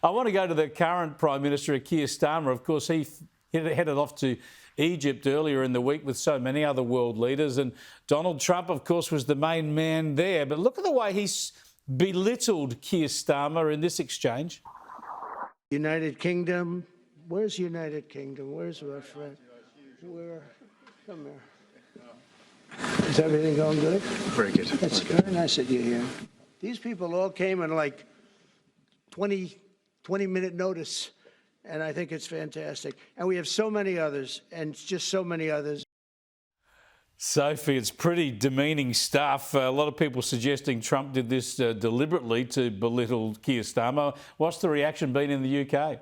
I want to go to the current Prime Minister, Keir Starmer. Of course, he headed off to Egypt earlier in the week with so many other world leaders. And Donald Trump, of course, was the main man there. But look at the way he's belittled Keir Starmer in this exchange. United Kingdom. Where's United Kingdom? Where's my friend? Where? Come here. Is everything going good? Very good. It's very nice that you're here. These people all came in like 20-minute notice, and I think it's fantastic. And we have so many others, and just so many others. Sophie, it's pretty demeaning stuff. A lot of people suggesting Trump did this deliberately to belittle Keir Starmer. What's the reaction been in the UK?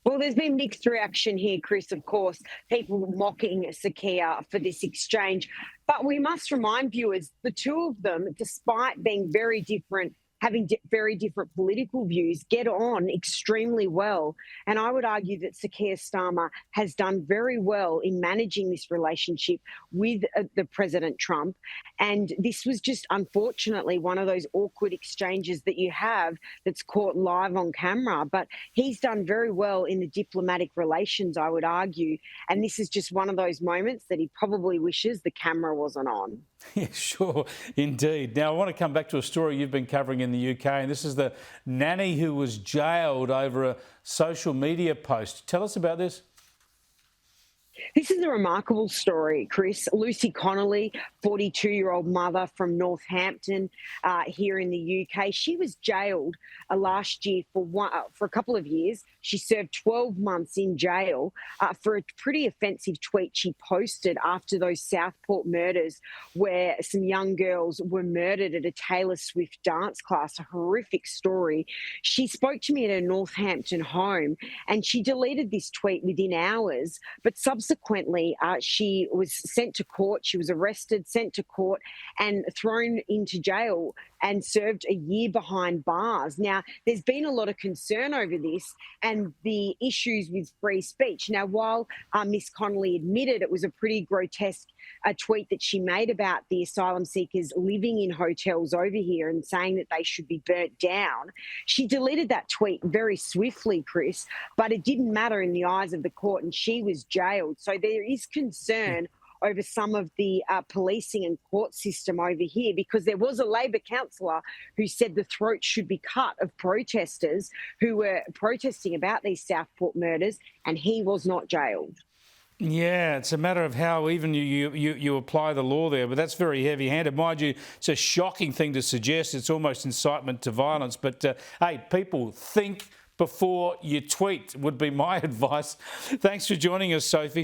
Well, there's been mixed reaction here, Chris, of course, people mocking Sir Keir for this exchange. But we must remind viewers, the two of them, despite being very different, having very different political views, get on extremely well. And I would argue that Sir Keir Starmer has done very well in managing this relationship with the President Trump. And this was just, unfortunately, one of those awkward exchanges that you have that's caught live on camera. But he's done very well in the diplomatic relations, I would argue. And this is just one of those moments that he probably wishes the camera wasn't on. Yeah, sure, indeed. Now, I want to come back to a story you've been covering in the UK, and this is the nanny who was jailed over a social media post. Tell us about this. This is a remarkable story, Chris. Lucy Connolly, 42-year-old mother from Northampton here in the UK. She was jailed last year for a couple of years. She served 12 months in jail for a pretty offensive tweet she posted after those Southport murders, where some young girls were murdered at a Taylor Swift dance class, a horrific story. She spoke to me at her Northampton home and she deleted this tweet within hours, but subsequently she was sent to court. She was arrested, sent to court and thrown into jail and served a year behind bars. Now, there's been a lot of concern over this and the issues with free speech. Now, while Miss Connolly admitted it was a pretty grotesque tweet that she made about the asylum seekers living in hotels over here and saying that they should be burnt down, she deleted that tweet very swiftly, Chris, but it didn't matter in the eyes of the court and she was jailed. So there is concern over some of the policing and court system over here, because there was a Labor councillor who said the throat should be cut of protesters who were protesting about these Southport murders, and he was not jailed. Yeah, it's a matter of how even you apply the law there, but that's very heavy-handed. Mind you, it's a shocking thing to suggest. It's almost incitement to violence. But, hey, people, think before you tweet would be my advice. Thanks for joining us, Sophie.